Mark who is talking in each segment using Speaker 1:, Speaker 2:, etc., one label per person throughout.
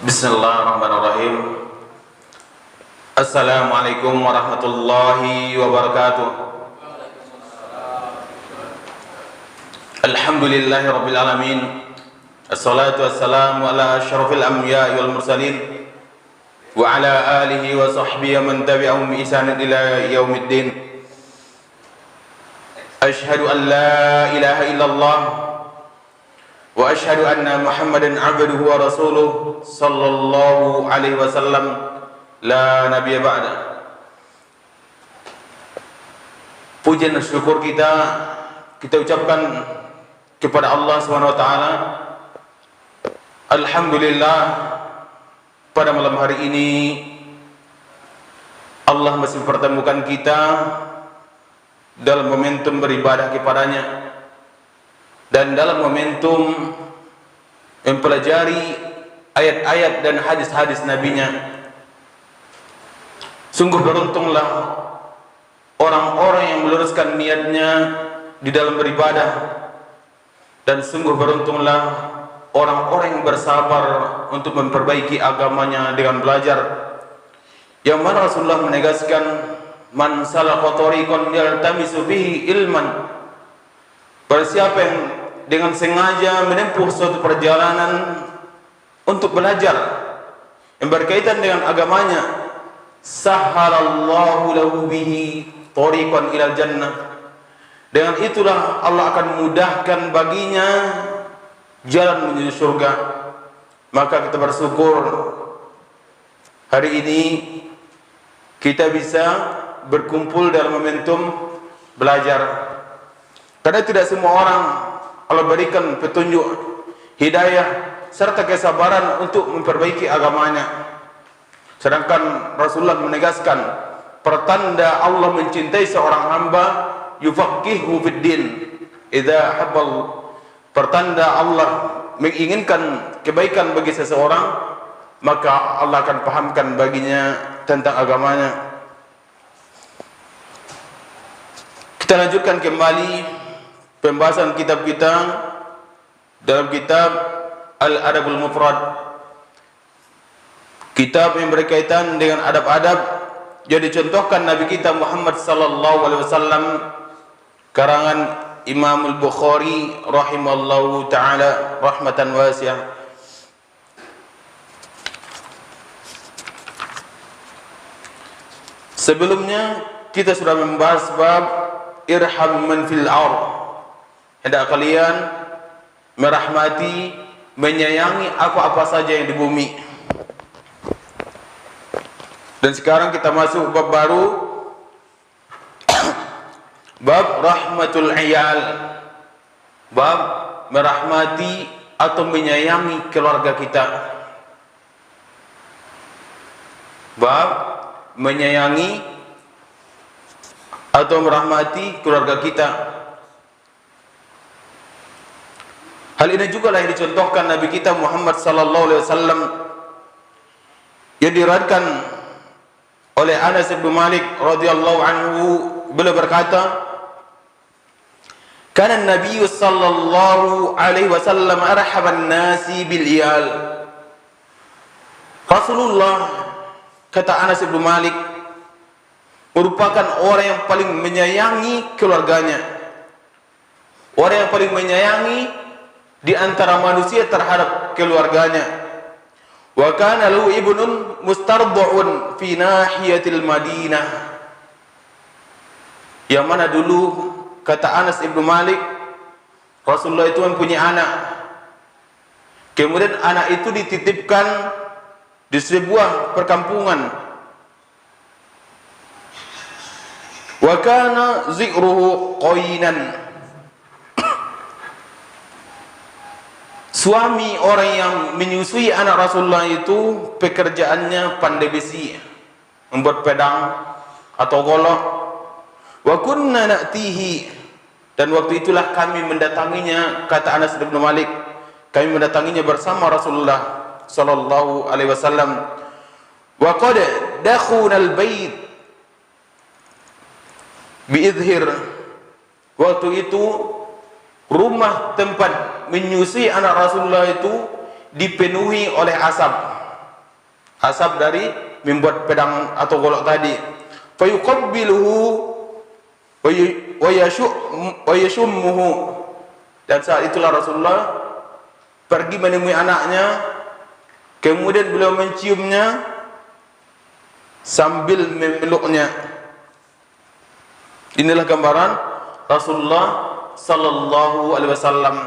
Speaker 1: Bismillahirrahmanirrahim. Assalamualaikum warahmatullahi wabarakatuh. Alhamdulillahi rabbil alamin. Assalatu wassalamu ala asyrafil anbiya'i wal mursalin wa ala alihi wa sahbihi man tabi'ahum bi ihsanin ila yaumiddin. Asyhadu an la ilaha illallah wa asyhadu anna Muhammadan abduhu wa rasuluh sallallahu alaihi wasallam la nabiyya ba'da. Puji dan syukur kita ucapkan kepada Allah Subhanahu wa taala. Alhamdulillah, pada malam hari ini Allah masih mempertemukan kita dalam momentum beribadah kepadanya dan dalam momentum mempelajari ayat-ayat dan hadis-hadis Nabi-Nya. Sungguh beruntunglah orang-orang yang meluruskan niatnya di dalam beribadah, dan sungguh beruntunglah orang-orang yang bersabar untuk memperbaiki agamanya dengan belajar. Yang mana Rasulullah menegaskan, man salaka tariqan yaltamisu fihi ilman, barang siapa yang dengan sengaja menempuh suatu perjalanan untuk belajar yang berkaitan dengan agamanya, sahhalallahu lahu bihi tariqan ilal jannah, dengan itulah Allah akan mudahkan baginya jalan menuju surga. Maka kita bersyukur hari ini kita bisa berkumpul dalam momentum belajar, karena tidak semua orang Allah berikan petunjuk, hidayah, serta kesabaran untuk memperbaiki agamanya. Sedangkan Rasulullah menegaskan, pertanda Allah mencintai seorang hamba, yufaqihu fid din idza habbal. Pertanda Allah menginginkan kebaikan bagi seseorang, maka Allah akan pahamkan baginya tentang agamanya. Kita lanjutkan kembali pembahasan kitab kita dalam kitab Al-Adabul Mufrad, kitab yang berkaitan dengan adab-adab yang dicontohkan Nabi kita Muhammad sallallahu alaihi wasallam, karangan Imam Al-Bukhari rahimallahu taala rahmatan wasi'ah. Sebelumnya kita sudah membahas bab irham man fil ardh, hendak kalian merahmati, menyayangi apa-apa saja yang di bumi. Dan sekarang kita masuk bab baru, bab rahmatul iyal, bab merahmati atau menyayangi keluarga kita. Bab menyayangi atau merahmati keluarga kita. Hal ini juga lah yang dicontohkan Nabi kita Muhammad sallallahu alaihi wasallam, yang diriwayatkan oleh Anas bin Malik radhiyallahu anhu. Beliau berkata, kana Nabi sallallahu alaihi wasallam arhaban nasi bil iyal. Rasulullah, kata Anas bin Malik, merupakan orang yang paling menyayangi keluarganya, orang yang paling menyayangi di antara manusia terhadap keluarganya. Wa kana lahu ibnun mustarda'un fi nahiyatil Madinah, yang mana dulu, kata Anas ibnu Malik, Rasulullah itu mempunyai anak. Kemudian anak itu dititipkan di sebuah perkampungan. Wa kana zi'ruhu qainan, suami orang yang menyusui anak Rasulullah itu pekerjaannya pandai besi, membuat pedang atau golok. Wa kunna na'tihi, dan waktu itulah kami mendatanginya, kata Anas bin Malik, kami mendatanginya bersama Rasulullah sallallahu alaihi wasallam. Wa qad dakhuna al-bait bi idhir, waktu itu rumah tempat menyusui anak Rasulullah itu dipenuhi oleh asap. asap dari membuat pedang atau golok tadi. Fayuqabbiluhu wa yashummuhu. Dan saat itulah Rasulullah pergi menemui anaknya, kemudian beliau menciumnya sambil memeluknya. Inilah gambaran Rasulullah sallallahu alaihi wasallam.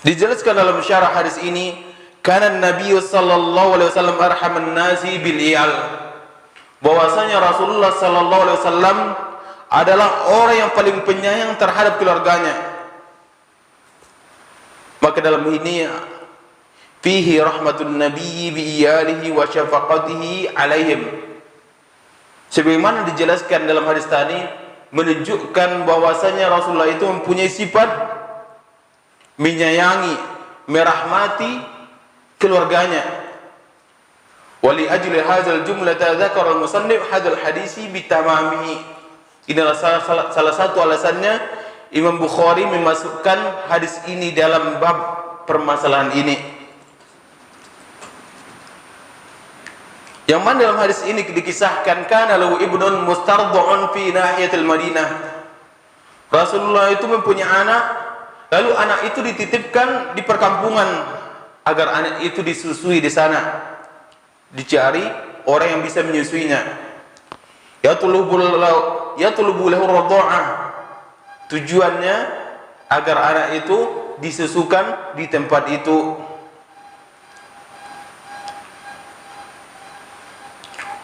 Speaker 1: Dijelaskan dalam syarah hadis ini, kana Nabi sallallahu alaihi wasallam arhaman nasi bil iyal. Bahwasanya Rasulullah sallallahu alaihi wasallam adalah orang yang paling penyayang terhadap keluarganya. Maka dalam ini fihi rahmatun nabi bi iyalihi wa syafaqatihi alaihim. Sebagaimana dijelaskan dalam hadis tadi, menunjukkan bahwasanya Rasulullah itu mempunyai sifat menyayangi, merahmati keluarganya. Wali ajli hadzal jumlata dzakara al-musannif hadzal hadisi bitamamihi. Inilah salah satu alasannya Imam Bukhari memasukkan hadis ini dalam bab permasalahan ini. Yang mana dalam hadis ini dikisahkan kana lahu ibnun mustarda'un fi nahiyatil Madinah. Rasulullah itu mempunyai anak, lalu anak itu dititipkan di perkampungan agar anak itu disusui di sana. Dicari orang yang bisa menyusuinya. Yatlubu lahu radha'ah. Tujuannya agar anak itu disusukan di tempat itu.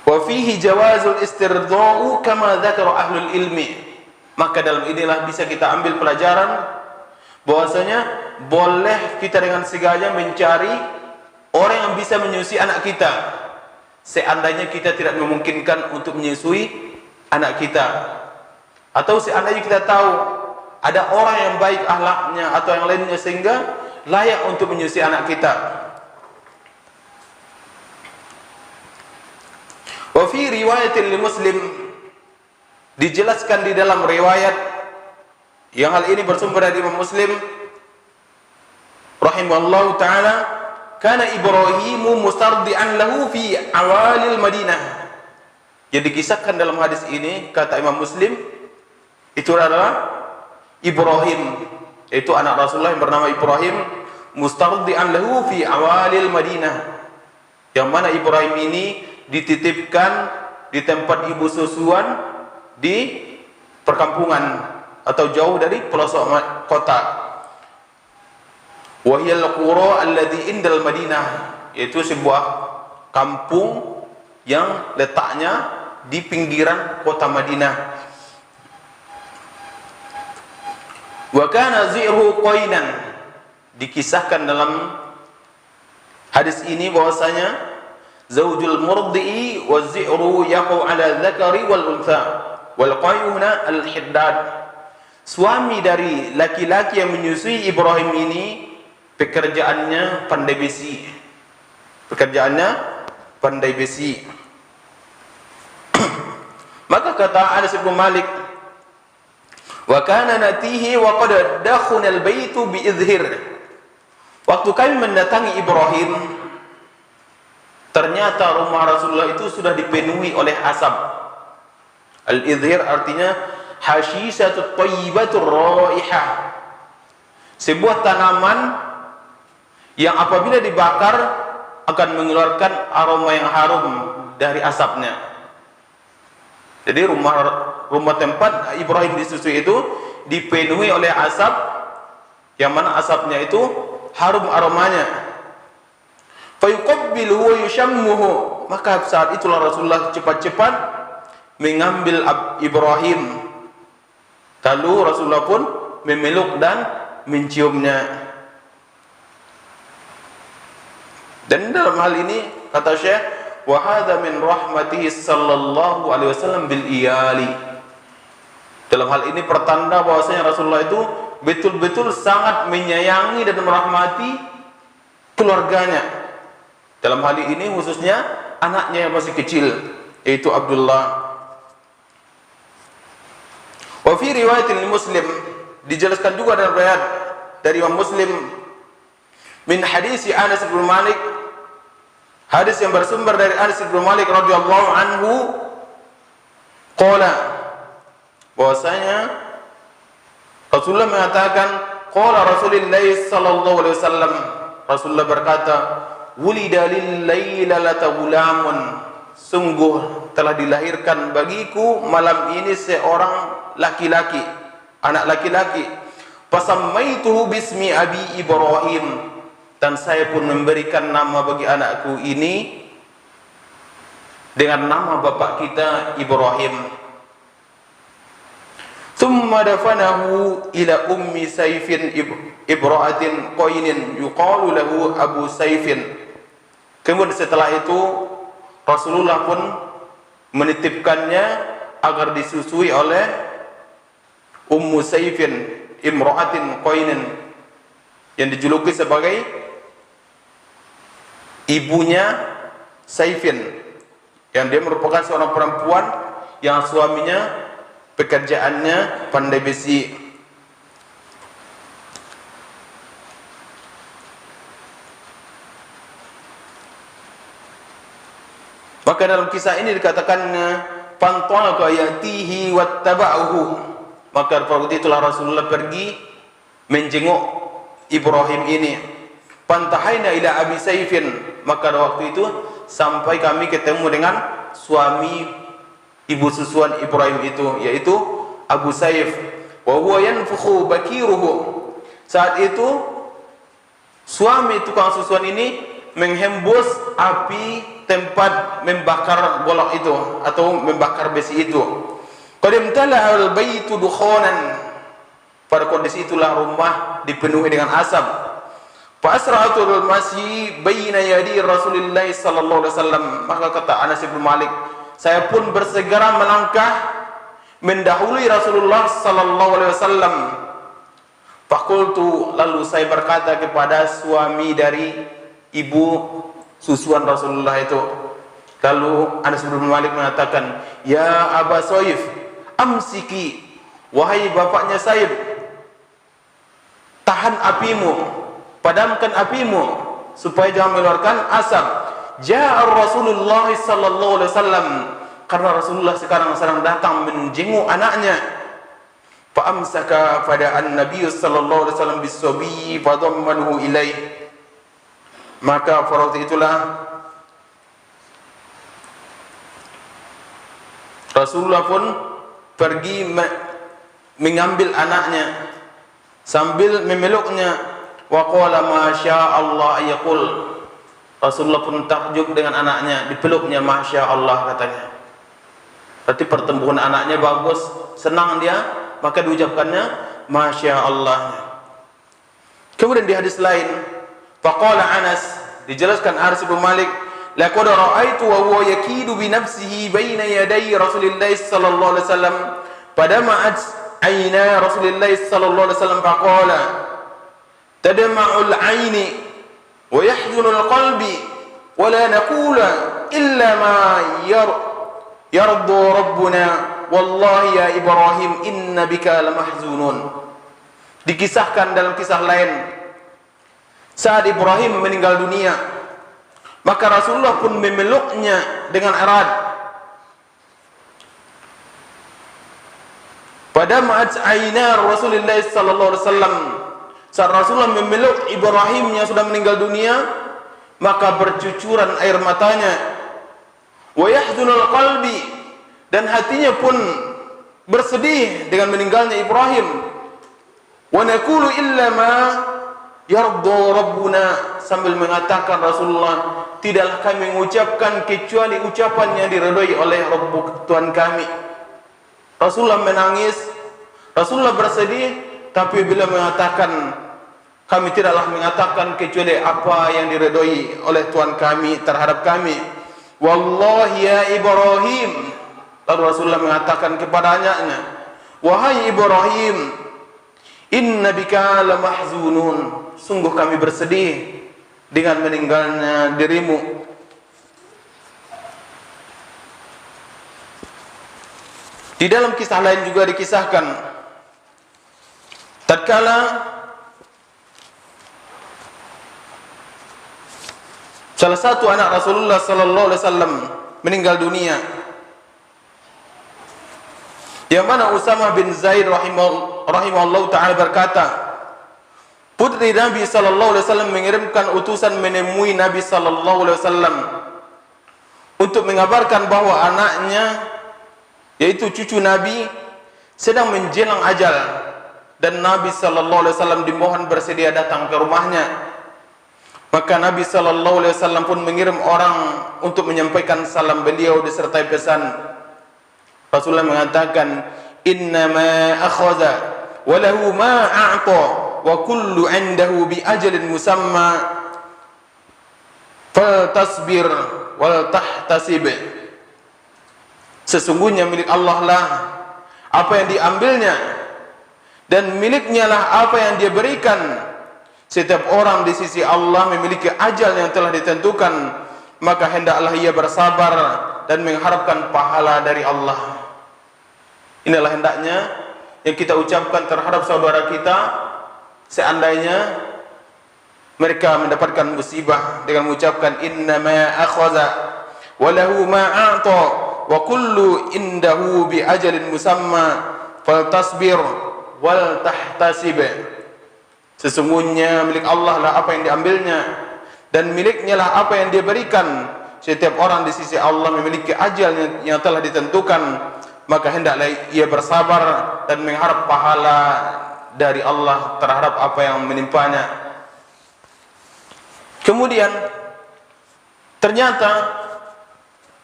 Speaker 1: Wa fihi jawazul istirda'u kama dzakara ahlul ilmi. Maka dalam inilah bisa kita ambil pelajaran bahwasanya boleh kita dengan sengaja mencari orang yang bisa menyusui anak kita seandainya kita tidak memungkinkan untuk menyusui anak kita, atau seandainya kita tahu ada orang yang baik akhlaknya atau yang lainnya sehingga layak untuk menyusui anak kita. Wa fi riwayatil Muslim, dijelaskan di dalam riwayat yang hal ini bersumber dari Imam Muslim rahimahullahu taala, kana Ibrahimu mustardi'an lahu fi awalil Madinah. Yang dikisahkan dalam hadis ini, kata Imam Muslim, itu adalah Ibrahim, yaitu anak Rasulullah yang bernama Ibrahim, mustardi'an lahu fi awalil Madinah, yang mana Ibrahim ini dititipkan di tempat ibu susuan di perkampungan atau jauh dari pelosok kota. Wa hiya al-qura alladhi indal Madinah, yaitu sebuah kampung yang letaknya di pinggiran kota Madinah. Wa kana zi'ruhu qainan, dikisahkan dalam hadis ini bahwasanya zaujul murdi'i wa zi'ru yaqau ala dzakari wal untha wal qayuna al-hiddad. Suami dari laki-laki yang menyusui Ibrahim ini pekerjaannya pandai besi. Maka kata Anas bin Malik, wa kana natihi wa qad dakhuna al-baitu bi idhir. Waktu kami mendatangi Ibrahim, ternyata rumah Rasulullah itu sudah dipenuhi oleh asap. Al-idhir artinya hashisatut thayyibatur raihah, sebuah tanaman yang apabila dibakar akan mengeluarkan aroma yang harum dari asapnya. Jadi rumah tempat Ibrahim disusui itu dipenuhi oleh asap, yang mana asapnya itu harum aromanya. Fayuqabbiluhu wa yushammuhu, maka saat itulah Rasulullah cepat-cepat mengambil Ibrahim, lalu Rasulullah pun memeluk dan menciumnya. Dan dalam hal ini kata Syekh, wa hadza min rahmatihi sallallahu alaihi wasallam bil iyali. Dalam hal ini pertanda bahwasanya Rasulullah itu betul-betul sangat menyayangi dan merahmati keluarganya. Dalam hal ini khususnya anaknya yang masih kecil, yaitu Abdullah. Wa fi riwayatil Muslim, dijelaskan juga dalam riwayat dari Imam Muslim min hadis Anas bin Malik, hadis yang bersumber dari Anas bin Malik radhiyallahu anhu, qala, bahwasanya Rasulullah mengatakan, qala Rasulullah sallallahu alaihi wasallam, Rasulullah berkata, wulida lil lailata gulamun, sungguh telah dilahirkan bagiku malam ini seorang laki-laki, anak laki-laki. Fasammaituhu bismi abi Ibrahim, dan saya pun memberikan nama bagi anakku ini dengan nama bapak kita Ibrahim. Thumma dafanahu ila ummi Saifin ibra'atin qainin yuqalu lahu Abu Saifin. Kemudian setelah itu Rasulullah pun menitipkannya agar disusui oleh Ummu Saifin imra'atin qainin, yang dijuluki sebagai ibunya Saifin, yang dia merupakan seorang perempuan yang suaminya pekerjaannya pandai besi. Maka dalam kisah ini dikatakan fantalaqa yatihi wattaba'uhu, maka pada itulah Rasulullah pergi menjenguk Ibrahim ini. Pantahaina ila Abi Saifin, maka waktu itu sampai kami ketemu dengan suami ibu susuan Ibrahim itu, yaitu Abu Saif. Wa huwa yanfukhu bakiruhu, saat itu suami tukang susuan ini menghembus api tempat membakar golok itu atau membakar besi itu. Qad imtala'a al-baitu dukhanan, pada kondisi itulah rumah dipenuhi dengan asap. Fa asra'atul masyi baina yadi Rasulillah sallallahu alaihi wasallam, maka kata Anas bin Malik, saya pun bersegera melangkah mendahului Rasulullah sallallahu alaihi wasallam. Faqultu, lalu saya berkata kepada suami dari ibu susuan Rasulullah itu. Lalu Anas bin Malik mengatakan, ya Aba Saif, amsiki, wahai bapaknya Saif, tahan apimu, padamkan apimu supaya jangan mengeluarkan asap. Ja'a Rasulullah sallallahu alaihi wasallam, karena Rasulullah sekarang sedang datang menjenguk anaknya. Fa amsaka fada'an Nabi sallallahu alaihi wasallam bis-sabi fadammahu ilaih, maka pada waktu itulah Rasulullah pun pergi mengambil anaknya sambil memeluknya. Wa qala ma syaa Allah yaqul, Rasulullah pun takjub dengan anaknya, dipeluknya masya Allah katanya. Berarti pertumbuhan anaknya bagus, senang dia, maka diucapkannya masya Allah. Kemudian di hadis lain, faqala Anas, dijelaskan Anas bin Malik, laqad ra'aitu wa huwa yakidu bi nafsihi baina yaday Rasulillah sallallahu alaihi wasallam, padama'at ayna Rasulillah sallallahu alaihi wasallam faqala tadma'ul ayni wa yahzunul qalbi wa la naqula illa ma yardu rabbuna wallahi ya Ibrahim inna bika lamahzunun. Dikisahkan dalam kisah lain, saat Ibrahim meninggal dunia, maka Rasulullah pun memeluknya dengan erat. Pada ma'at ayna Rasulullah sallallahu alaihi wasallam, saat Rasulullah memeluk Ibrahim yang sudah meninggal dunia, maka bercucuran air matanya. Wa yahzunul qalbi, dan hatinya pun bersedih dengan meninggalnya Ibrahim. Wa naqulu illa ma yardu rabbuna, sambil mengatakan Rasulullah, tidaklah kami mengucapkan kecuali ucapan yang diridhai oleh Rabb Tuhan kami. Rasulullah menangis, Rasulullah bersedih, tapi bila mengatakan kami tidaklah mengatakan kecuali apa yang diridhai oleh Tuhan kami terhadap kami. Wallahi ya Ibrahim, lalu Rasulullah mengatakan kepada anaknya, wahai Ibrahim, inna bika lamahzunun, sungguh kami bersedih dengan meninggalnya dirimu. Di dalam kisah lain juga dikisahkan tatkala salah satu anak Rasulullah sallallahu alaihi wasallam meninggal dunia, yang mana Usamah bin Zaid rahimahullah ta'ala berkata, putri Nabi sallallahu alaihi wasallam mengirimkan utusan menemui Nabi sallallahu alaihi wasallam untuk mengabarkan bahwa anaknya, yaitu cucu Nabi, sedang menjelang ajal, dan Nabi sallallahu alaihi wasallam dimohon bersedia datang ke rumahnya. Maka Nabi sallallahu alaihi wasallam pun mengirim orang untuk menyampaikan salam beliau disertai pesan. Rasulullah mengatakan, "Innama akhadha wa lahu ma a'ta wa kullu 'indahu bi ajalin musamma faltasbir wal tahtasib." Sesungguhnya milik Allah lah apa yang diambilnya, dan miliknya lah apa yang dia berikan. Setiap orang di sisi Allah memiliki ajal yang telah ditentukan, maka hendaklah ia bersabar dan mengharapkan pahala dari Allah. Inilah hendaknya yang kita ucapkan terhadap saudara kita seandainya mereka mendapatkan musibah, dengan mengucapkan innama akhadha wa lahu ma a'ta wa kullu indahu bi ajalin musamma faltasbir wal tahtasib. Sesungguhnya milik Allah lah apa yang diambilnya, dan miliknya lah apa yang dia berikan. Setiap orang di sisi Allah memiliki ajal yang telah ditentukan, maka hendaklah ia bersabar dan mengharap pahala dari Allah terhadap apa yang menimpanya. Kemudian ternyata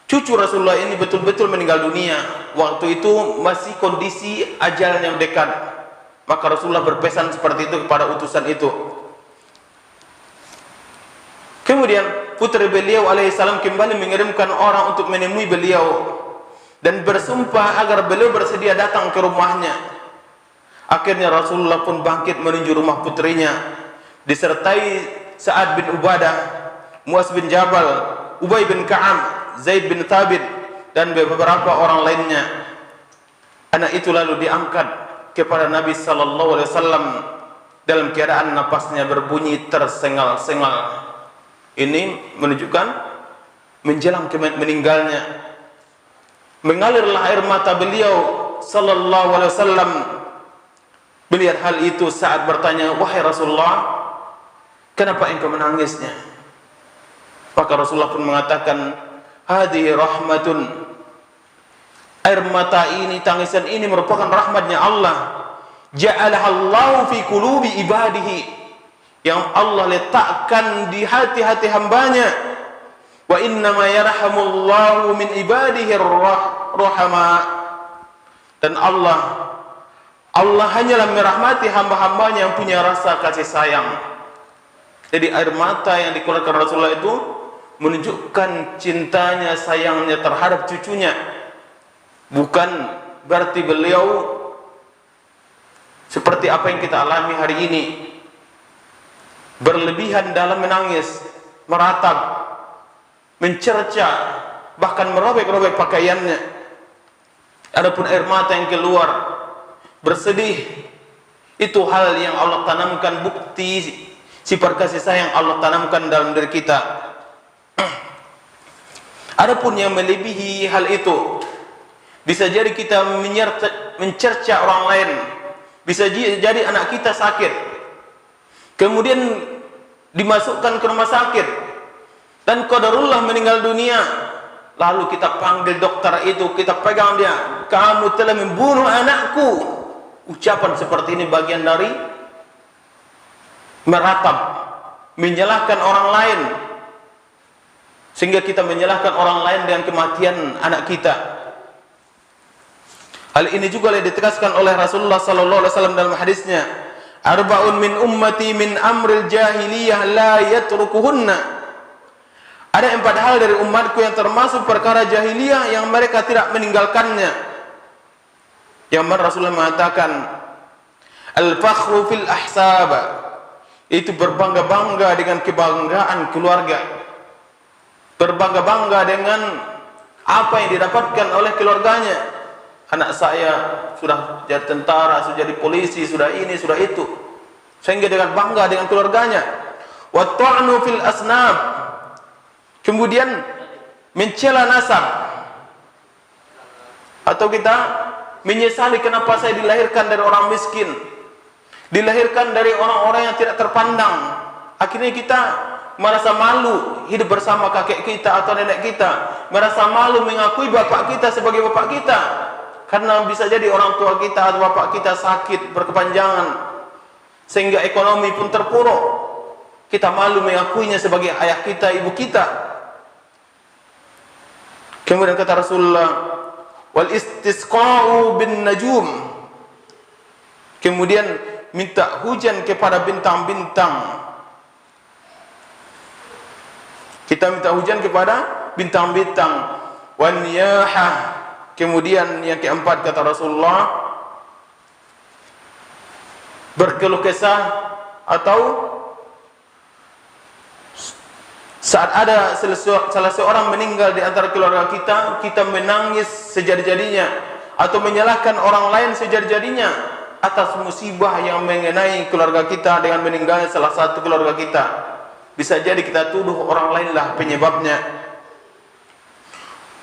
Speaker 1: cucu Rasulullah ini betul-betul meninggal dunia. Waktu itu masih kondisi ajalnya dekat. Maka Rasulullah berpesan seperti itu kepada utusan itu. Kemudian putri beliau alaihissalam kembali mengirimkan orang untuk menemui beliau dan bersumpah agar beliau bersedia datang ke rumahnya. Akhirnya Rasulullah pun bangkit menuju rumah putrinya disertai Sa'ad bin Ubadah, Muaz bin Jabal, Ubay bin Ka'ab, Zaid bin Thabit, dan beberapa orang lainnya. Anak itu lalu diangkat kepada Nabi sallallahu alaihi wasallam dalam keadaan napasnya berbunyi tersengal-sengal. Ini menunjukkan menjelang meninggalnya. Mengalirlah air mata beliau sallallahu alaihi wasallam melihat hal itu saat bertanya, "Wahai Rasulullah, kenapa engkau menangisnya?" Maka Rasulullah pun mengatakan, "Hadhihi rahmatun." Air mata ini, tangisan ini merupakan rahmatnya Allah. Ja'alahallahu fi qulubi ibadihi, yang Allah letakkan di hati-hati hambanya. Wa innama yarhamullahu min ibadihi rahama. Dan Allah hanyalah merahmati hamba-hambanya yang punya rasa kasih sayang. Jadi air mata yang dikeluarkan Rasulullah itu menunjukkan cintanya, sayangnya terhadap cucunya. Bukan berarti beliau seperti apa yang kita alami hari ini, berlebihan dalam menangis, meratap, mencerca, bahkan merobek-robek pakaiannya. Adapun air mata yang keluar bersedih, itu hal yang Allah tanamkan, bukti sifat kasih sayang Allah tanamkan dalam diri kita. Adapun yang melebihi hal itu, bisa jadi kita mencerca orang lain, bisa jadi anak kita sakit, kemudian dimasukkan ke rumah sakit, dan qadarullah meninggal dunia, lalu kita panggil dokter itu, kita pegang dia, "Kamu telah membunuh anakku." Ucapan seperti ini bagian dari meratap, menyalahkan orang lain, sehingga kita menyalahkan orang lain dengan kematian anak kita. Hal ini juga ditegaskan oleh Rasulullah sallallahu alaihi wasallam dalam hadisnya, "Arba'un min ummati min amril jahiliyah la yatrukuhunna." Ada 4 hal dari umatku yang termasuk perkara jahiliyah yang mereka tidak meninggalkannya. Yang mana Rasulullah mengatakan, "Al-fakhru fil ahsab." Itu berbangga-bangga dengan kebanggaan keluarga. Berbangga-bangga dengan apa yang didapatkan oleh keluarganya. anak saya sudah jadi tentara, sudah jadi polisi, sudah ini, sudah itu, sehingga dengan bangga dengan keluarganya. Wa ta'nu fil asnab, kemudian mencela nasab, atau kita menyesali kenapa saya dilahirkan dari orang miskin, dilahirkan dari orang-orang yang tidak terpandang. Akhirnya kita merasa malu hidup bersama kakek kita atau nenek kita, merasa malu mengakui bapak kita sebagai bapak kita, karena bisa jadi orang tua kita atau bapak kita sakit berkepanjangan sehingga ekonomi pun terpuruk. Kita malu mengakuinya sebagai ayah kita, ibu kita. Kemudian kata Rasulullah, wal istisqa'u bin najum, kemudian minta hujan kepada bintang-bintang. Kita minta hujan kepada bintang-bintang. Wan niyahah, kemudian yang keempat kata Rasulullah, berkeluh kesah, atau saat ada salah seorang meninggal di antara keluarga kita, kita menangis sejadi-jadinya atau menyalahkan orang lain sejadi-jadinya atas musibah yang mengenai keluarga kita dengan meninggalnya salah satu keluarga kita. Bisa jadi kita tuduh orang lainlah penyebabnya.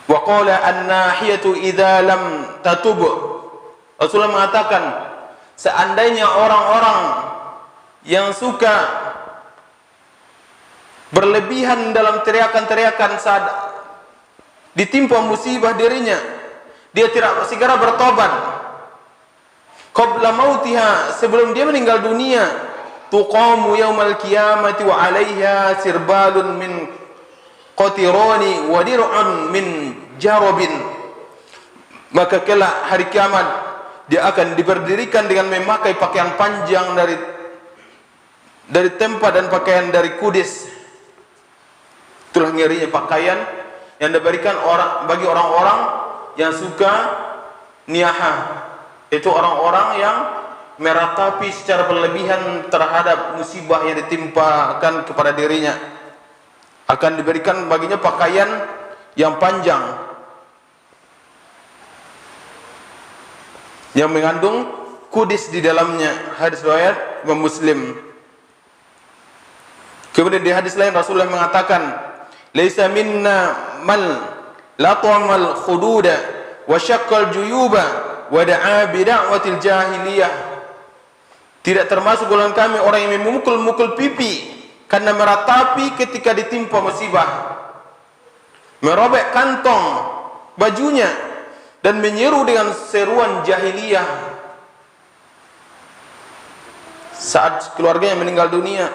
Speaker 1: Wa qala an-nahiyatu idza lam tatub, Rasulullah mengatakan, seandainya orang-orang yang suka berlebihan dalam teriakan-teriakan saat ditimpa musibah dirinya, dia tidak segera bertobat qabla mautiha, sebelum dia meninggal dunia, tuqamu yaumal qiyamati wa 'alaiha sirbalun min qatirani wa dir'un min jarabin, maka kelak hari kiamat dia akan diberdirikan dengan memakai pakaian panjang dari tempa dan pakaian dari kudis. Itulah ngerinya pakaian yang diberikan bagi orang-orang yang suka niyahah, itu orang-orang yang meratapi secara berlebihan terhadap musibah yang ditimpakan kepada dirinya. Akan diberikan baginya pakaian yang panjang yang mengandung kudis di dalamnya. Hadis riwayat Imam Muslim. Kemudian di hadis lain Rasulullah mengatakan, laisa minna man latamal khududa wa syaqqal juyuba wa da'a bi da'watil jahiliyah. Tidak termasuk golongan kami orang yang memukul-mukul pipi karena meratapi ketika ditimpa musibah, merobek kantong bajunya dan menyeru dengan seruan jahiliyah saat keluarganya meninggal dunia,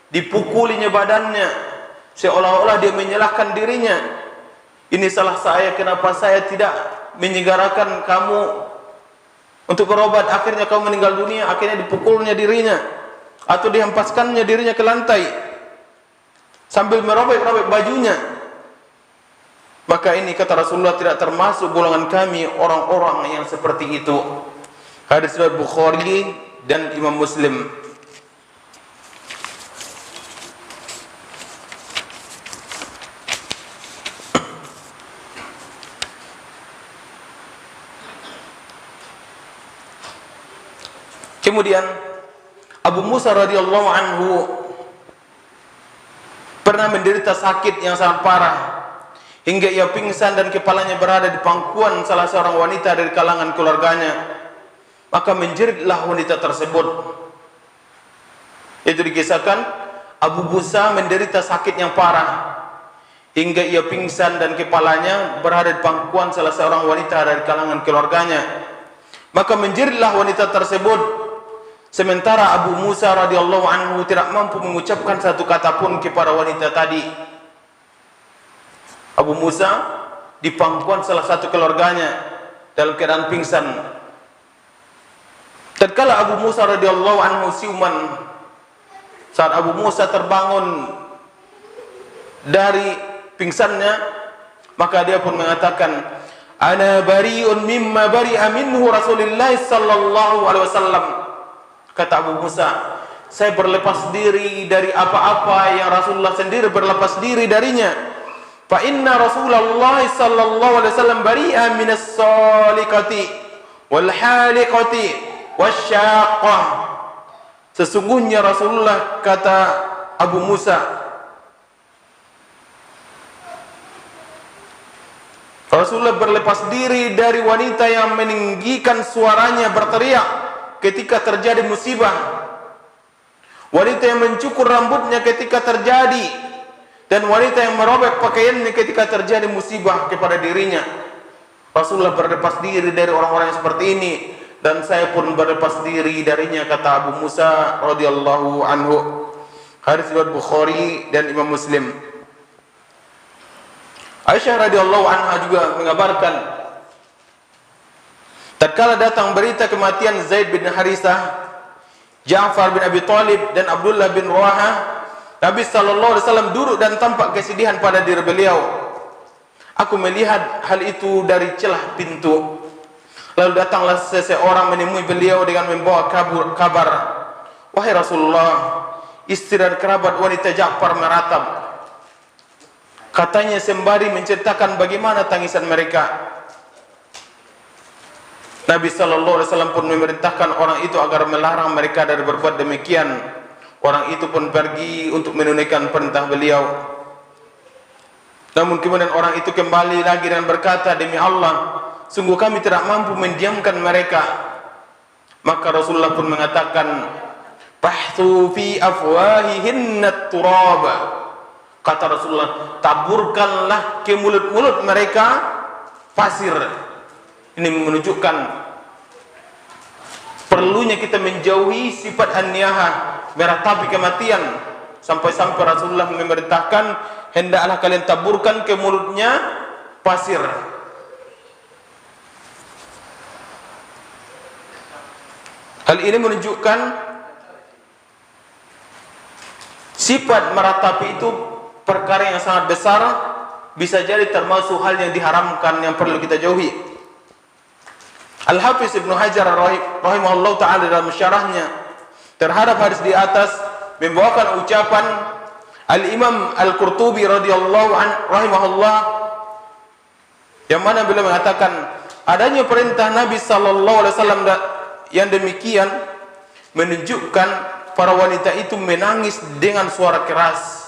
Speaker 1: dipukulinya badannya seolah-olah dia menyalahkan dirinya. Ini salah saya, kenapa saya tidak menyegerakan kamu untuk berobat, akhirnya kamu meninggal dunia. Akhirnya dipukulnya dirinya atau dihempaskannya dirinya ke lantai sambil merobek-robek bajunya. Maka ini kata Rasulullah tidak termasuk golongan kami orang-orang yang seperti itu. Hadis riwayat Bukhari dan Imam Muslim. Kemudian Abu Musa radhiyallahu anhu pernah menderita sakit yang sangat parah hingga ia pingsan dan kepalanya berada di pangkuan salah seorang wanita dari kalangan keluarganya. Maka menjeritlah wanita tersebut. Itu dikisahkan Abu Musa menderita sakit yang parah hingga ia pingsan dan kepalanya berada di pangkuan salah seorang wanita dari kalangan keluarganya. Maka menjeritlah wanita tersebut, sementara Abu Musa radhiyallahu anhu tidak mampu mengucapkan satu kata pun kepada wanita tadi. Abu Musa di pangkuan salah satu keluarganya dalam keadaan pingsan. Tatkala Abu Musa radhiyallahu anhu siuman, saat Abu Musa terbangun dari pingsannya, maka dia pun mengatakan, ana bari'un mimma bari'a minhu Rasulullah sallallahu alaihi wasallam. Kata Abu Musa, saya berlepas diri dari apa-apa yang Rasulullah sendiri berlepas diri darinya. Fa inna Rasulullah sallallahu alaihi wasallam bari'a minas salikati wal haliqati wasyaqqah. Sesungguhnya Rasulullah, kata Abu Musa, Rasulullah berlepas diri dari wanita yang meninggikan suaranya berteriak ketika terjadi musibah, wanita yang mencukur rambutnya ketika terjadi, dan wanita yang merobek pakaiannya ketika terjadi musibah kepada dirinya. Rasulullah berlepas diri dari orang-orang yang seperti ini, dan saya pun berlepas diri darinya, kata Abu Musa radhiyallahu anhu. Hadis riwayat Bukhari dan Imam Muslim. Aisyah radhiyallahu anha juga mengabarkan, tatkala datang berita kematian Zaid bin Harisah, Ja'far bin Abi Thalib dan Abdullah bin Rawaha, Nabi sallallahu alaihi wasallam duduk dan tampak kesedihan pada diri beliau. Aku melihat hal itu dari celah pintu. Lalu datanglah seseorang menemui beliau dengan membawa kabar, wahai Rasulullah, istri dan kerabat wanita Ja'far meratap. Katanya sembari menceritakan bagaimana tangisan mereka. Nabi sallallahu alaihi wasallam pun memerintahkan orang itu agar melarang mereka dari berbuat demikian. Orang itu pun pergi untuk menunaikan perintah beliau. Namun kemudian orang itu kembali lagi dan berkata, demi Allah, sungguh kami tidak mampu mendiamkan mereka. Maka Rasulullah pun mengatakan, fahthu fi afwahihinna turab. Kata Rasulullah, taburkanlah ke mulut-mulut mereka pasir. Ini menunjukkan perlunya kita menjauhi sifat an-niyahah, meratapi kematian. Sampai-sampai Rasulullah memerintahkan, hendaklah kalian taburkan ke mulutnya pasir. Hal ini menunjukkan sifat meratapi itu perkara yang sangat besar, bisa jadi termasuk hal yang diharamkan yang perlu kita jauhi. Al-Hafiz Ibnu Hajar rahimahullah ta'ala dalam syarahnya terhadap hadis di atas membawakan ucapan Al-Imam Al-Qurtubi radhiyallahu rahimahullah, yang mana beliau mengatakan adanya perintah Nabi sallallahu alaihi wasallam yang demikian menunjukkan para wanita itu menangis dengan suara keras.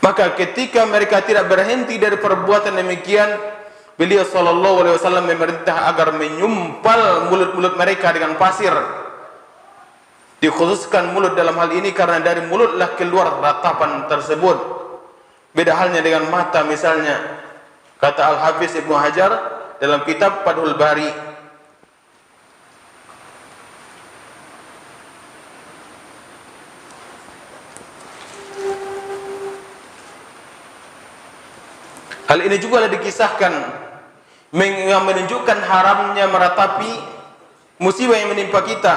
Speaker 1: Maka ketika mereka tidak berhenti dari perbuatan demikian, beliau sallallahu alaihi wasallam memerintah agar menyumpal mulut-mulut mereka dengan pasir. Dikhususkan mulut dalam hal ini karena dari mulutlah keluar ratapan tersebut. Beda halnya dengan mata misalnya, kata Al-Hafiz Ibnu Hajar dalam kitab Fathul Bari. Hal ini juga telah dikisahkan yang menunjukkan haramnya meratapi musibah yang menimpa kita,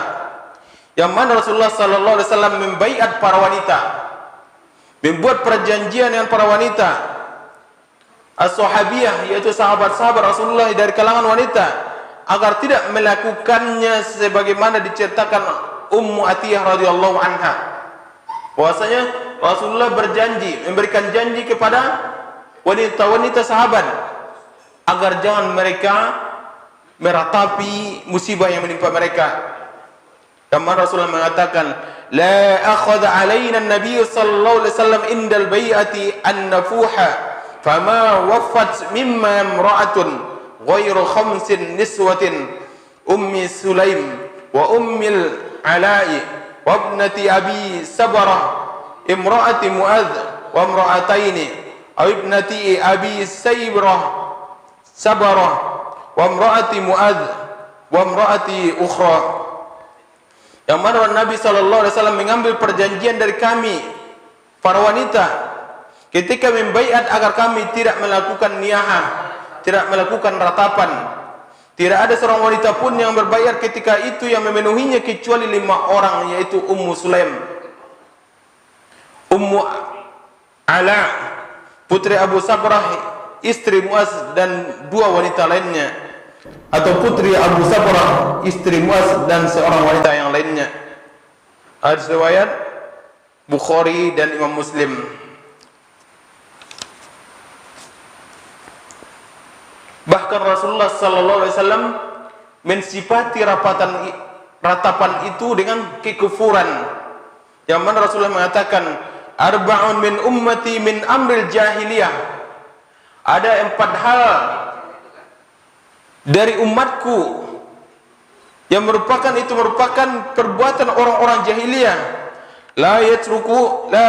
Speaker 1: yang mana Rasulullah sallallahu alaihi wasallam membaiat para wanita, membuat perjanjian dengan para wanita as-sahabiyah, yaitu sahabat-sahabat Rasulullah dari kalangan wanita, agar tidak melakukannya sebagaimana diceritakan Ummu Atiyah radhiyallahu anha. Bahwasanya Rasulullah berjanji, memberikan janji kepada wanita-wanita sahabat agar jangan mereka meratapi musibah yang menimpa mereka. Dan Rasulullah mengatakan, la akhadha alaina an-nabiy sallallahu alaihi wasallam indal bai'ati an-nafuha fama waffat mimma imra'atun ghairu khamsin niswatin ummi Sulaim wa ummil Ala'i wa ibnati Abi Sabarah imra'ati Mu'adz wa imra'ataini ibnati Abi Sabarah wa imraati Mu'adz wa imraati ukhra. Yang mana Nabi sallallahu alaihi wasallam mengambil perjanjian dari kami para wanita ketika membaiat agar kami tidak melakukan niyahah, tidak melakukan ratapan. Tidak ada seorang wanita pun yang berbaiat ketika itu yang memenuhinya kecuali 5 orang, yaitu Ummu Sulaim, Ummu Ala putri Abu Sabrah, istri Mu'adz, dan 2 wanita lainnya, atau putri Abu Sabrah, istri Mu'adz, dan seorang wanita yang lainnya. Hadis riwayat Bukhari dan Imam Muslim. Bahkan Rasulullah sallallahu alaihi wasallam mensifati ratapan itu dengan kekufuran. Yang mana Rasulullah mengatakan, arba'un min ummati min amril jahiliyah. Ada 4 hal dari umatku yang merupakan perbuatan orang-orang jahiliyah. La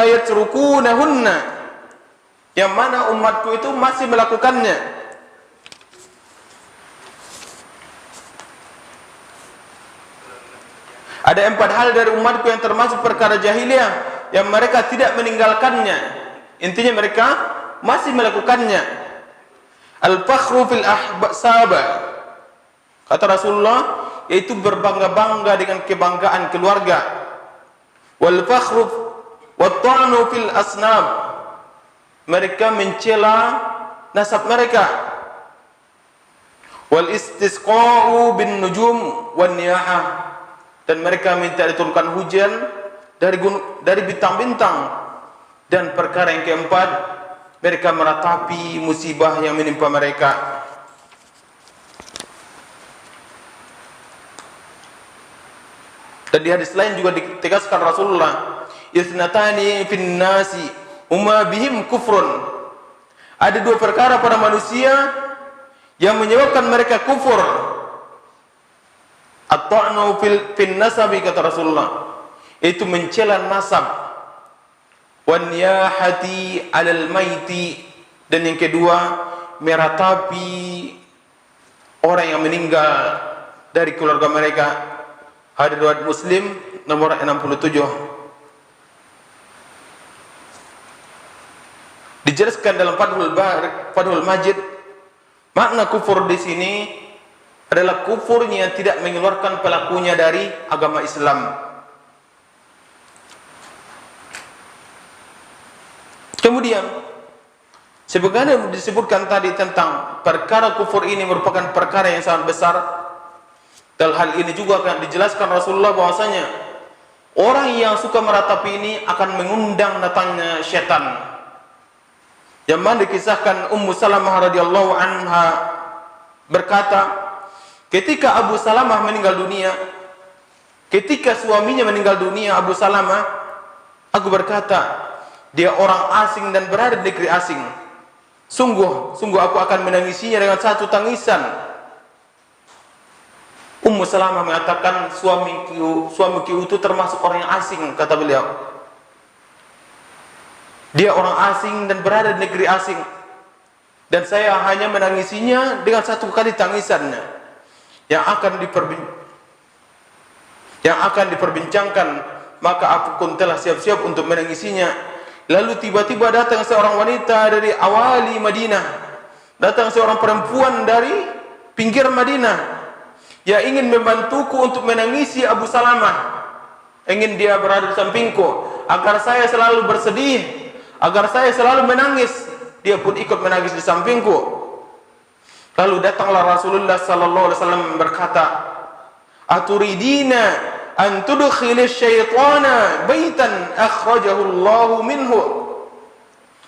Speaker 1: yatrukunahunna. Yang mana umatku itu masih melakukannya. Ada 4 hal dari umatku yang termasuk perkara jahiliyah yang mereka tidak meninggalkannya. Intinya mereka masih melakukannya. Al-fakhru fil ahsaba. Kata Rasulullah, yaitu berbangga-bangga dengan kebanggaan keluarga. Wal fakhru wat ta'nu fil asnab. Mereka mencela nasab mereka. Wal istisqa'u bin nujum wan niyahah. Dan mereka minta diturunkan hujan dari bintang-bintang. Dan perkara yang keempat, mereka meratapi musibah yang menimpa mereka. Dan di hadis lain juga ditegaskan Rasulullah, "Ithnatani fin nasi huma bihim kufrun." Ada 2 perkara pada manusia yang menyebabkan mereka kufur. At-ta'nu fil nasabi, kata Rasulullah, itu mencela nasab. Wan niyahati 'alal maiti, dan yang kedua meratapi orang yang meninggal dari keluarga mereka. Hadis riwayat Muslim nomor 67. Dijelaskan dalam Fathul Majid, makna kufur di sini adalah kufurnya yang tidak mengeluarkan pelakunya dari agama Islam. Kemudian, sebagaimana disebutkan tadi tentang perkara kufur ini merupakan perkara yang sangat besar. Dalam hal ini juga akan dijelaskan Rasulullah bahwasanya orang yang suka meratapi ini akan mengundang datangnya syaitan. Yang mana dikisahkan Ummu Salamah radhiyallahu anha berkata, ketika Abu Salamah meninggal dunia, ketika suaminya meninggal dunia, Abu Salamah, aku berkata, dia orang asing dan berada di negeri asing. Sungguh aku akan menangisinya dengan satu tangisan. Ummu Salamah mengatakan, suamiku itu termasuk orang yang asing, kata beliau. Dia orang asing dan berada di negeri asing. Dan saya hanya menangisinya dengan satu kali tangisannya. Yang akan diperbincangkan, maka aku pun telah siap-siap untuk menangisinya. Lalu tiba-tiba datang seorang wanita dari awali Madinah, datang seorang perempuan dari pinggir Madinah, yang ingin membantuku untuk menangisi Abu Salamah. Ingin dia berada di sampingku agar saya selalu bersedih, agar saya selalu menangis. Dia pun ikut menangis di sampingku. Lalu datanglah Rasulullah sallallahu alaihi wasallam berkata, "Aturidina an tudkhilish syaitana baitan akhrajahu Allahu minhu?"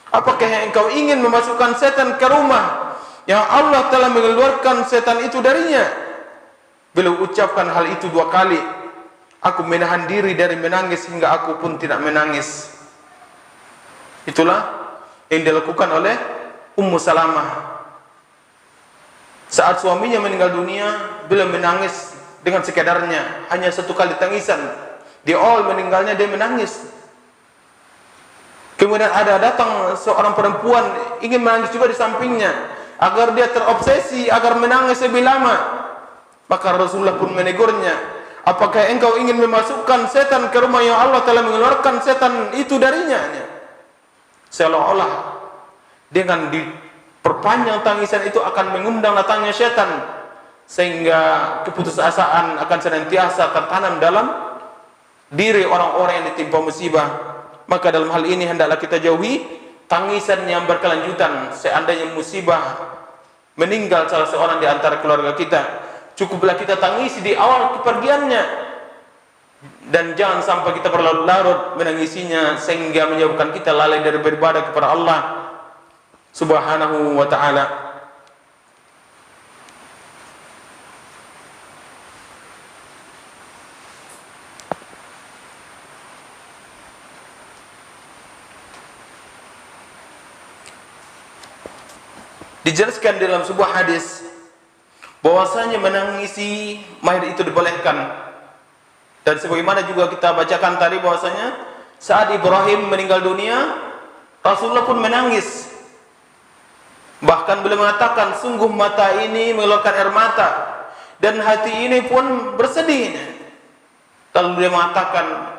Speaker 1: Apakah engkau ingin memasukkan setan ke rumah yang Allah telah mengeluarkan setan itu darinya? Beliau ucapkan hal itu 2 kali. Aku menahan diri dari menangis hingga aku pun tidak menangis. Itulah yang dilakukan oleh Ummu Salamah. Saat suaminya meninggal dunia, beliau menangis dengan sekedarnya, hanya 1 kali tangisan. Di awal meninggalnya dia menangis. Kemudian datang seorang perempuan ingin menangis juga di sampingnya, agar dia terobsesi agar menangis lebih lama. Maka Rasulullah pun menegurnya, apakah engkau ingin memasukkan setan ke rumah yang Allah telah mengeluarkan setan itu darinya? Seolah-olah dengan diperpanjang tangisan itu akan mengundang datangnya setan, sehingga keputusasaan akan senantiasa tertanam dalam diri orang-orang yang ditimpa musibah. Maka dalam hal ini hendaklah kita jauhi tangisan yang berkelanjutan. Seandainya musibah meninggal salah seorang di antara keluarga kita, cukuplah kita tangisi di awal kepergiannya, dan jangan sampai kita berlarut-larut menangisinya sehingga menyebabkan kita lalai dari beribadah kepada Allah Subhanahu wa ta'ala. Dijelaskan dalam sebuah hadis bahwasanya menangisi mayat itu dibolehkan. Dan sebagaimana juga kita bacakan tadi bahwasanya saat Ibrahim meninggal dunia, Rasulullah pun menangis. Bahkan beliau mengatakan, sungguh mata ini mengeluarkan air mata dan hati ini pun bersedih. Lalu beliau mengatakan,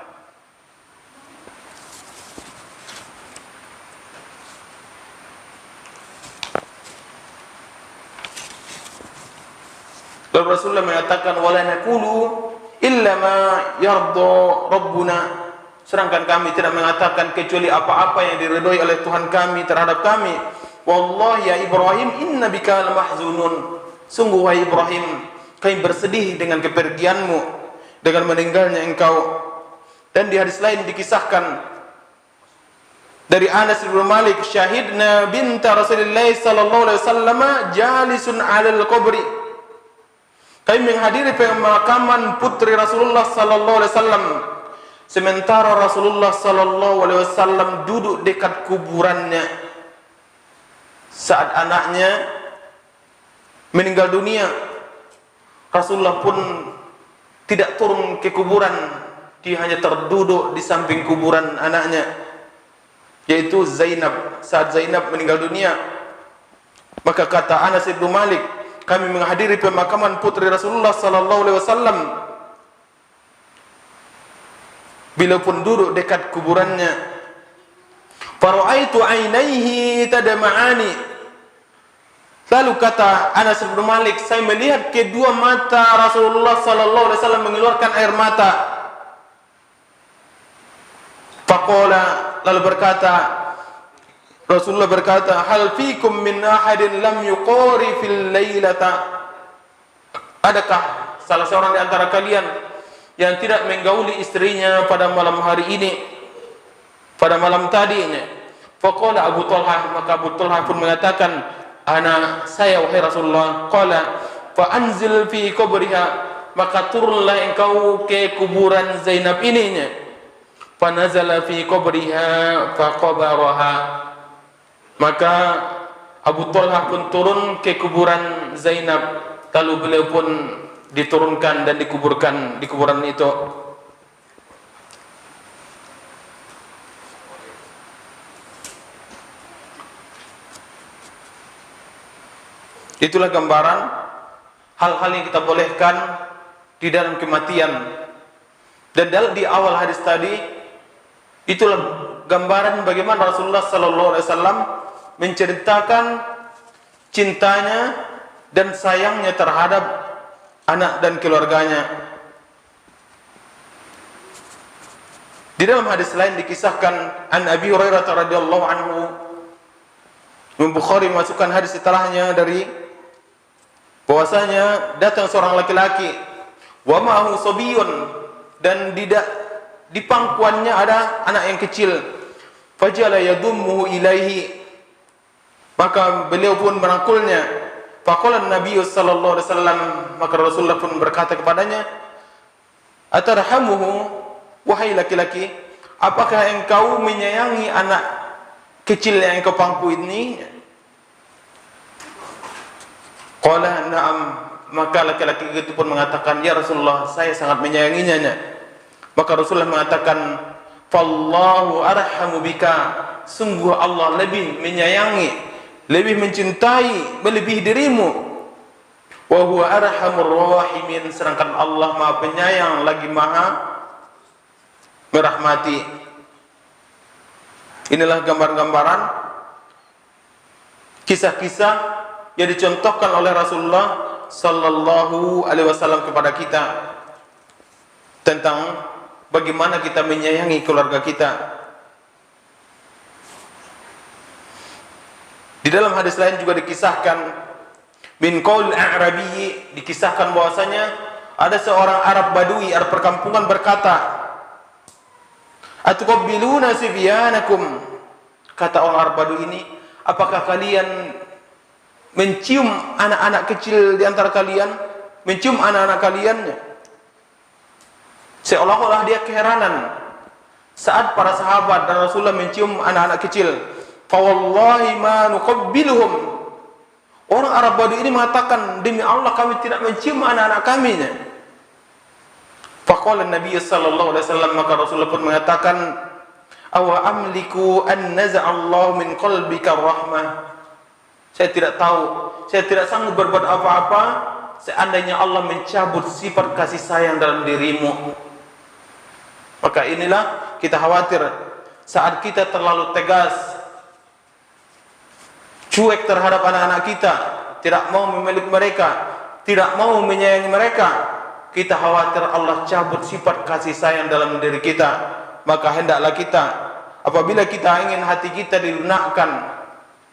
Speaker 1: lalu Rasulullah mengatakan, wala naqulu illa ma yarda rabbuna. Sedangkan kami tidak mengatakan kecuali apa-apa yang diridhoi oleh Tuhan kami terhadap kami. Wallahi ya Ibrahim, inna bika lamahzunun. Sungguh wahai Ibrahim, kami bersedih dengan kepergianmu, dengan meninggalnya engkau. Dan di hadis lain dikisahkan dari Anas bin Malik, syahidna binta Rasulullah sallallahu alaihi wasallam jalisun 'alal qabri. Kami menghadiri pemakaman putri Rasulullah sallallahu alaihi wasallam, sementara Rasulullah sallallahu alaihi wasallam duduk dekat kuburannya. Saat anaknya meninggal dunia, Rasulullah pun tidak turun ke kuburan, dia hanya terduduk di samping kuburan anaknya, yaitu Zainab. Saat Zainab meninggal dunia, maka kata Anas bin Malik, kami menghadiri pemakaman putri Rasulullah sallallahu alaihi wasallam. Beliau pun duduk dekat kuburannya. Fara'aitu 'ainaihi tadma'ani. Lalu kata Anas bin Malik, saya melihat kedua mata Rasulullah sallallahu alaihi wasallam mengeluarkan air mata. Faqala, lalu Rasulullah berkata, hal fikum min ahadin lam yuqari fil lailata. Adakah salah seorang di antara kalian yang tidak menggauli istrinya pada malam hari ini, pada malam tadinya? Faqala Abu Talha, maka Abu Talha pun mengatakan, ana, saya wahai Rasulullah. Qala fa anzil fi qabriha, maka turunlah engkau ke kuburan Zainab ininya. Fa nazala fi qabriha fa qabaraha, maka Abu Talha pun turun ke kuburan Zainab, lalu beliau pun diturunkan dan dikuburkan di kuburan itu. Itulah gambaran hal-hal yang kita bolehkan di dalam kematian. Dan di awal hadis tadi, itulah gambaran bagaimana Rasulullah sallallahu alaihi wasallam menceritakan cintanya dan sayangnya terhadap anak dan keluarganya. Di dalam hadis lain dikisahkan an Abi Hurairah radhiyallahu anhu, Bukhari memasukkan hadis setelahnya, dari bahwasanya datang seorang laki-laki, wa ma'ahu sabiyun, dan di pangkuannya ada anak yang kecil. Fajala yadummuhu ilaihi, maka beliau pun merangkulnya. Faqala Nabi sallallahu alaihi wasallam, maka Rasulullah pun berkata kepadanya, atarhamuhu, wahai laki-laki, apakah engkau menyayangi anak kecil yang engkau pangku ini? Qala na'am, maka laki-laki itu pun mengatakan, ya Rasulullah, saya sangat menyayanginya. Maka Rasulullah mengatakan, fallahu arhamu bika, sungguh Allah lebih menyayangi, lebih mencintai, melebihi dirimu. Wa huwa arhamur rahimin, sedangkan Allah Maha Penyayang lagi Maha merahmati. Inilah gambar-gambaran kisah-kisah yang dicontohkan oleh Rasulullah sallallahu alaihi wasallam kepada kita tentang bagaimana kita menyayangi keluarga kita. Di dalam hadis lain juga dikisahkan min qaul a'rabi, dikisahkan bahwasanya ada seorang Arab Badui, Arab perkampungan berkata, atuqabbiluna sibyanakum, kata orang Arab Badui ini, apakah kalian mencium anak-anak kecil di antara kalian, mencium anak-anak kalian? Seolah-olah dia keheranan saat para sahabat dan Rasulullah mencium anak-anak kecil. Fa wallahi ma nuqabbiluhum, Orang Arab Badui ini mengatakan, demi Allah kami tidak mencium anak-anak kaminya. Faqala Nabi sallallahu alaihi wasallam, maka Rasulullah pun mengatakan, awa amliku an naza'allahu min qalbika rahmah. Saya tidak tahu, saya tidak sanggup berbuat apa-apa seandainya Allah mencabut sifat kasih sayang dalam dirimu. Maka inilah kita khawatir saat kita terlalu tegas, cuek terhadap anak-anak kita, tidak mau memeluk mereka, tidak mau menyayangi mereka, kita khawatir Allah cabut sifat kasih sayang dalam diri kita. Maka hendaklah kita, apabila kita ingin hati kita dilunakkan,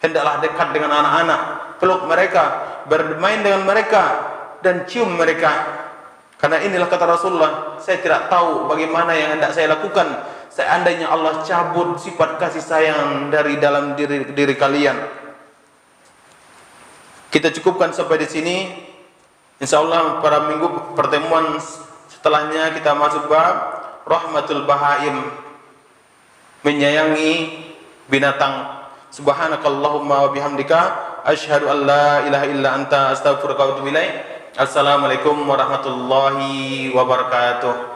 Speaker 1: hendaklah dekat dengan anak-anak, peluk mereka, bermain dengan mereka, dan cium mereka. Karena inilah kata Rasulullah, saya tidak tahu bagaimana yang hendak saya lakukan seandainya Allah cabut sifat kasih sayang dari dalam diri kalian. Kita cukupkan sampai di sini. Insyaallah pada minggu pertemuan setelahnya kita masuk bab rahmatul bahaim, menyayangi binatang. Subhanakallahumma wa bihamdika asyhadu an la ilaha illa anta astaghfiruka wa atubu ilaik. Assalamualaikum warahmatullahi wabarakatuh.